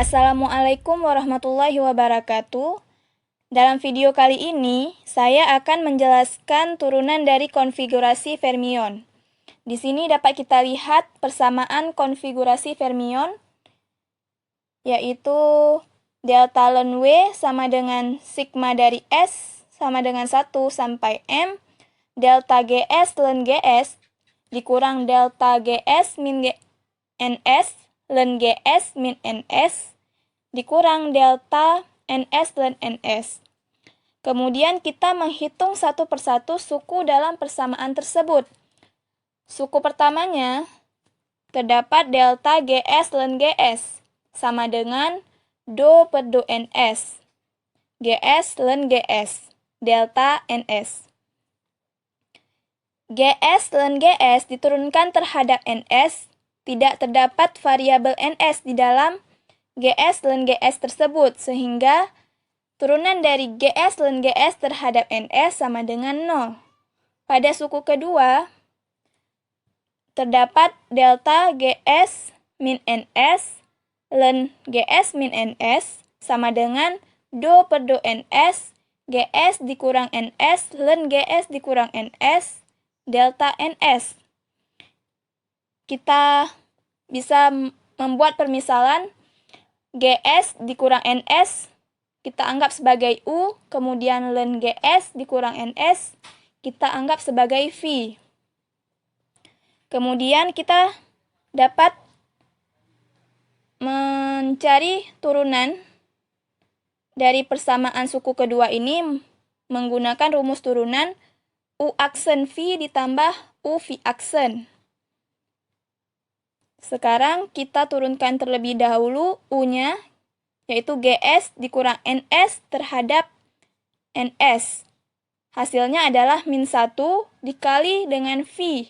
Assalamualaikum warahmatullahi wabarakatuh. Dalam video kali ini, saya akan menjelaskan turunan dari konfigurasi fermion. Di sini dapat kita lihat persamaan konfigurasi fermion, yaitu delta ln W sama dengan sigma dari S sama dengan 1 sampai M, delta GS ln GS dikurang delta GS min NS ln GS min NS dikurang delta NS ln NS. Kemudian kita menghitung satu persatu suku dalam persamaan tersebut. Suku pertamanya terdapat delta GS ln GS sama dengan do per do NS. GS ln GS, delta NS. GS ln GS diturunkan terhadap NS, tidak terdapat variabel NS di dalam GS ln GS tersebut, sehingga turunan dari GS ln GS terhadap NS sama dengan 0. Pada suku kedua, terdapat delta GS min NS ln GS min NS sama dengan do per do NS, GS dikurang NS ln GS dikurang NS, delta NS. Kita bisa membuat permisalan GS dikurang NS, kita anggap sebagai U, kemudian ln GS dikurang NS, kita anggap sebagai V. Kemudian kita dapat mencari turunan dari persamaan suku kedua ini menggunakan rumus turunan U aksen V ditambah U V aksen. Sekarang kita turunkan terlebih dahulu U-nya, yaitu GS dikurang NS terhadap NS. Hasilnya adalah min 1 dikali dengan V,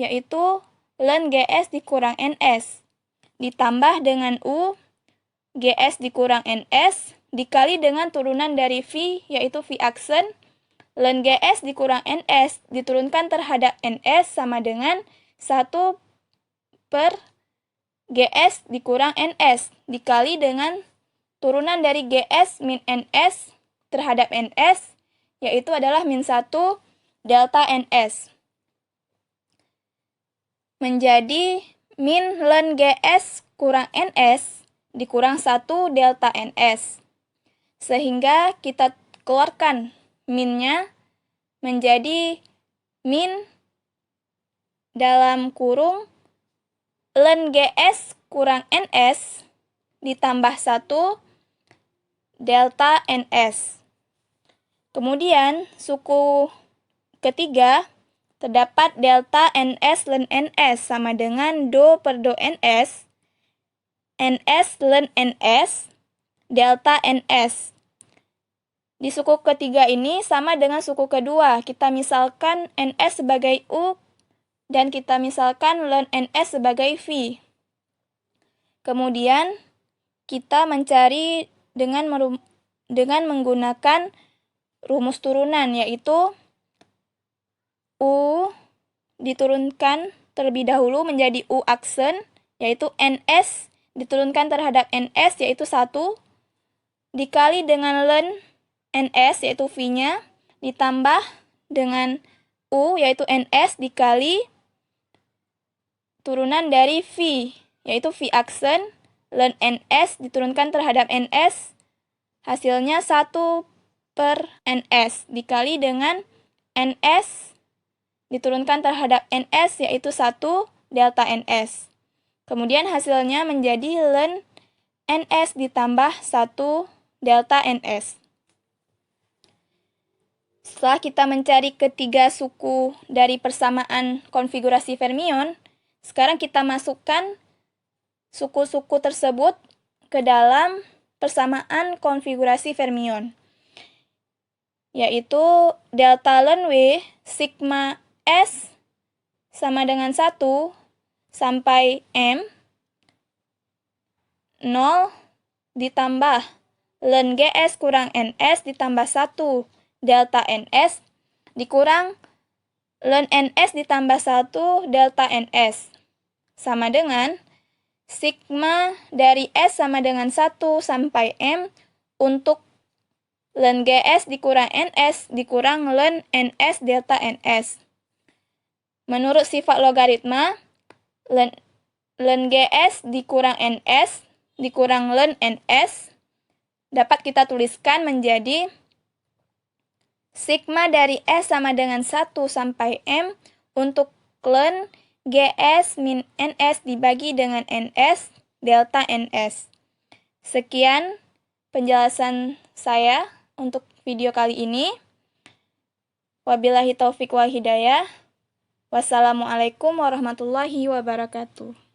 yaitu ln GS dikurang NS, ditambah dengan U, GS dikurang NS, dikali dengan turunan dari V, yaitu V aksen, ln GS dikurang NS diturunkan terhadap NS sama dengan 1 per GS dikurang NS dikali dengan turunan dari GS min NS terhadap NS, yaitu adalah min 1 delta NS. Menjadi min ln GS kurang NS dikurang 1 delta NS. Sehingga kita keluarkan minnya menjadi min dalam kurung ln GS kurang NS ditambah 1 delta NS. Kemudian suku ketiga terdapat delta NS ln NS sama dengan do per do NS, NS ln NS, delta NS. Di suku ketiga ini sama dengan suku kedua, kita misalkan NS sebagai U dan kita misalkan ln NS sebagai V. Kemudian kita mencari dengan menggunakan rumus turunan, yaitu U diturunkan terlebih dahulu menjadi U aksen, yaitu NS diturunkan terhadap NS, yaitu 1, dikali dengan ln NS, yaitu V-nya, ditambah dengan U, yaitu NS, dikali turunan dari V, yaitu V aksen, ln NS diturunkan terhadap NS, hasilnya 1 per NS, dikali dengan NS diturunkan terhadap NS, yaitu 1 delta NS. Kemudian hasilnya menjadi ln NS ditambah 1 delta NS. Setelah kita mencari ketiga suku dari persamaan konfigurasi fermion, sekarang kita masukkan suku-suku tersebut ke dalam persamaan konfigurasi fermion, yaitu delta ln W sigma S sama dengan 1 sampai M, 0 ditambah ln GS kurang NS ditambah 1 delta NS dikurang ln NS ditambah 1 delta NS sama dengan sigma dari S sama dengan 1 sampai M untuk ln GS dikurang NS dikurang ln NS delta NS. Menurut sifat logaritma, ln GS dikurang NS dikurang ln NS dapat kita tuliskan menjadi sigma dari S sama dengan 1 sampai M untuk ln GS min NS dibagi dengan NS delta NS. Sekian penjelasan saya untuk video kali ini. Wabillahi taufik wal hidayah. Wassalamualaikum warahmatullahi wabarakatuh.